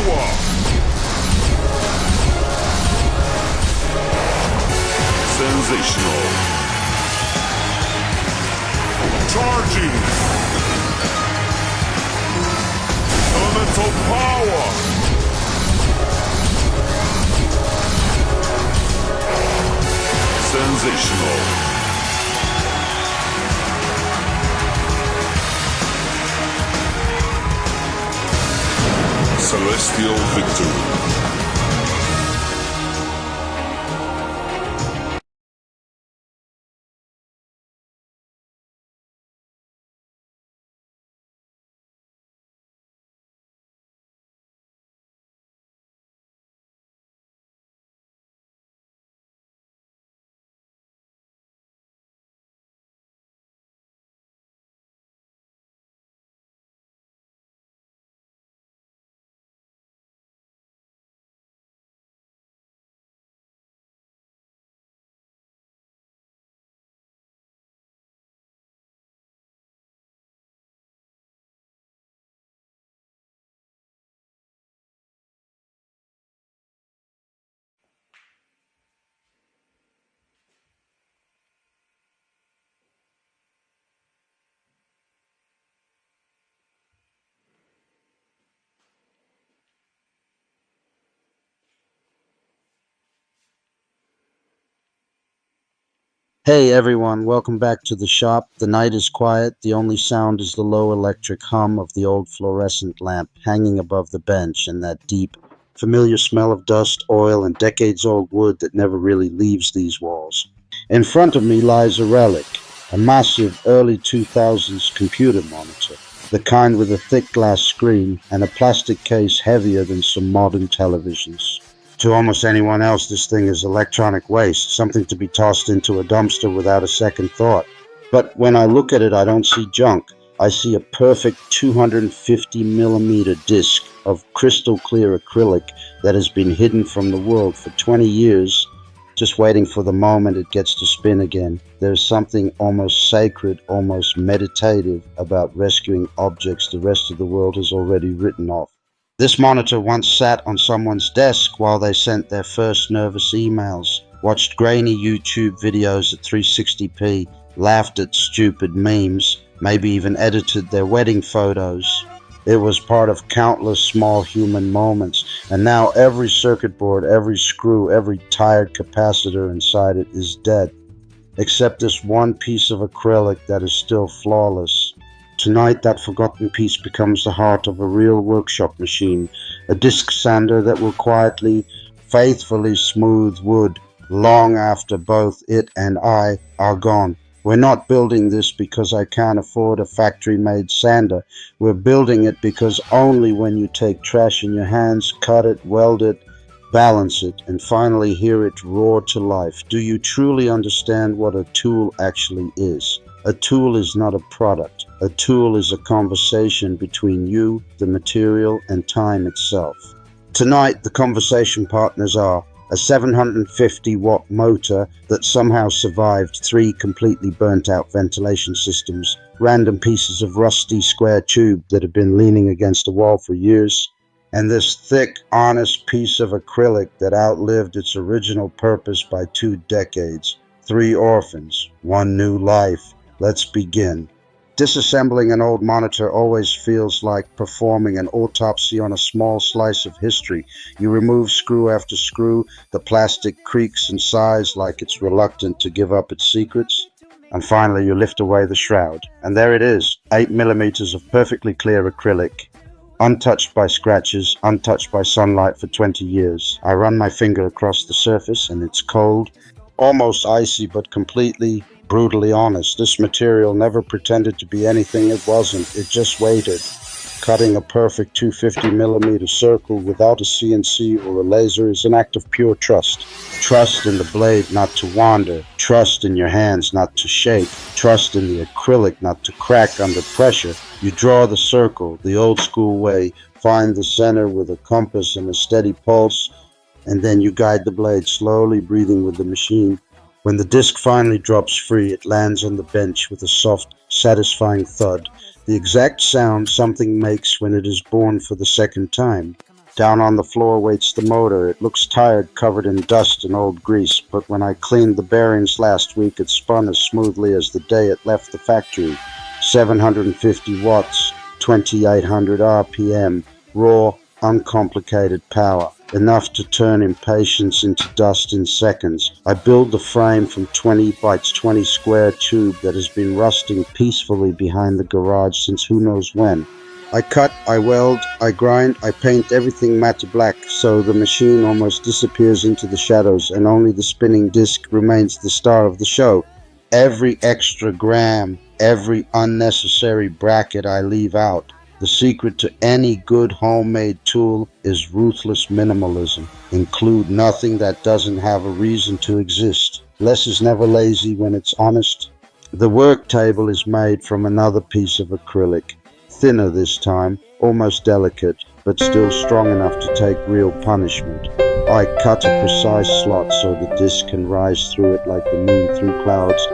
power. Sensational. Charging. Elemental power. Sensational. Celestial victory. Hey everyone, welcome back to the shop. The night is quiet. The only sound is the low electric hum of the old fluorescent lamp hanging above the bench and that deep, familiar smell of dust, oil, and decades-old wood that never really leaves these walls. In front of me lies a relic, a massive early 2000s computer monitor, the kind with a thick glass screen and a plastic case heavier than some modern televisions. To almost anyone else, this thing is electronic waste, something to be tossed into a dumpster without a second thought. But when I look at it, I don't see junk. I see a perfect 250 millimeter disc of crystal clear acrylic that has been hidden from the world for 20 years, just waiting for the moment it gets to spin again. There's something almost sacred, almost meditative about rescuing objects the rest of the world has already written off. This monitor once sat on someone's desk while they sent their first nervous emails, watched grainy YouTube videos at 360p, laughed at stupid memes, maybe even edited their wedding photos. It was part of countless small human moments, and now every circuit board, every screw, every tired capacitor inside it is dead, except this one piece of acrylic that is still flawless. Tonight, that forgotten piece becomes the heart of a real workshop machine, a disc sander that will quietly, faithfully smooth wood long after both it and I are gone. We're not building this because I can't afford a factory-made sander. We're building it because only when you take trash in your hands, cut it, weld it, balance it, and finally hear it roar to life, do you truly understand what a tool actually is. A tool is not a product. A tool is a conversation between you, the material, and time itself. Tonight, the conversation partners are a 750-watt motor that somehow survived 3 completely burnt-out ventilation systems, random pieces of rusty square tube that have been leaning against a wall for years, and this thick, honest piece of acrylic that outlived its original purpose by 2 decades. 3 orphans, 1 new life. Let's begin. Disassembling an old monitor always feels like performing an autopsy on a small slice of history. You remove screw after screw, the plastic creaks and sighs like it's reluctant to give up its secrets, and finally you lift away the shroud. And there it is, 8 millimeters of perfectly clear acrylic, untouched by scratches, untouched by sunlight for 20 years. I run my finger across the surface and it's cold, almost icy, but completely brutally honest. This material never pretended to be anything it wasn't. It just waited, cutting a perfect 250 millimeter circle without a CNC or a laser is an act of pure trust. Trust in the blade not to wander, trust in your hands not to shake, trust in the acrylic not to crack under pressure. You draw the circle the old school way, find the center with a compass and a steady pulse, and then you guide the blade slowly, breathing with the machine. When the disc finally drops free, it lands on the bench with a soft, satisfying thud, the exact sound something makes when it is born for the second time. Down on the floor waits the motor. It looks tired, covered in dust and old grease, but when I cleaned the bearings last week, it spun as smoothly as the day it left the factory. 750 watts, 2800 RPM, raw, uncomplicated power. Enough to turn impatience into dust in seconds. I build the frame from 20 by 20 square tube that has been rusting peacefully behind the garage since who knows when. I cut, I weld, I grind, I paint everything matte black so the machine almost disappears into the shadows and only the spinning disc remains the star of the show. Every extra gram, every unnecessary bracket I leave out. The secret to any good homemade tool is ruthless minimalism. Include nothing that doesn't have a reason to exist. Less is never lazy when it's honest. The work table is made from another piece of acrylic. Thinner this time, almost delicate, but still strong enough to take real punishment. I cut a precise slot so the disc can rise through it like the moon through clouds.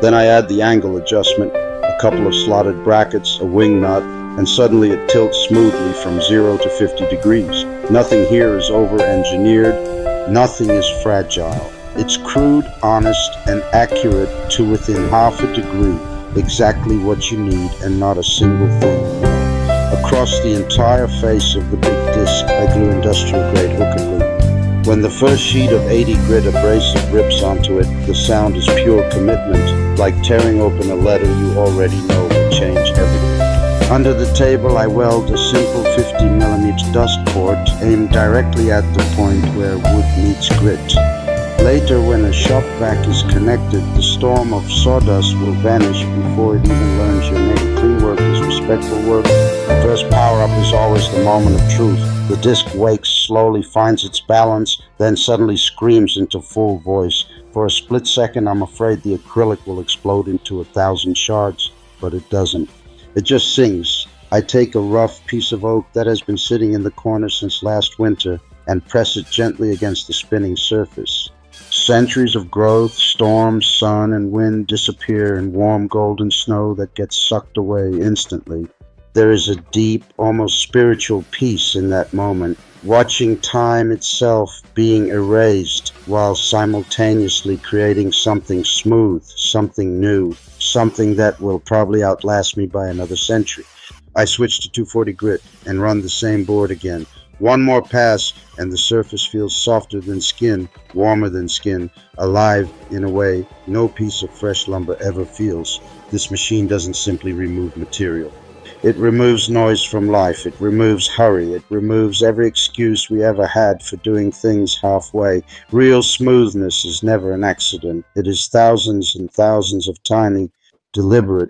Then I add the angle adjustment, a couple of slotted brackets, a wing nut, and suddenly it tilts smoothly from 0 to 50 degrees. Nothing here is over-engineered. Nothing is fragile. It's crude, honest, and accurate to within half a degree. Exactly what you need and not a single thing. Across the entire face of the big disc, I glue industrial-grade hook and loop. When the first sheet of 80 grit abrasive rips onto it, the sound is pure commitment, like tearing open a letter you already know will change everything. Under the table, I weld a simple 50mm dust port aimed directly at the point where wood meets grit. Later, when a shop vac is connected, the storm of sawdust will vanish before it even learns your name. Clean work is respectful work. The first power-up is always the moment of truth. The disc wakes, slowly finds its balance, then suddenly screams into full voice. For a split second, I'm afraid the acrylic will explode into 1,000 shards, but it doesn't. It just sings. I take a rough piece of oak that has been sitting in the corner since last winter and press it gently against the spinning surface. Centuries of growth, storms, sun, and wind disappear in warm golden snow that gets sucked away instantly. There is a deep, almost spiritual peace in that moment, watching time itself being erased while simultaneously creating something smooth, something new, something that will probably outlast me by another century. I switch to 240 grit and run the same board again. One more pass and the surface feels softer than skin, warmer than skin, alive in a way no piece of fresh lumber ever feels. This machine doesn't simply remove material. It removes noise from life. It removes hurry. It removes every excuse we ever had for doing things halfway. Real smoothness is never an accident. It is thousands and thousands of tiny, deliberate,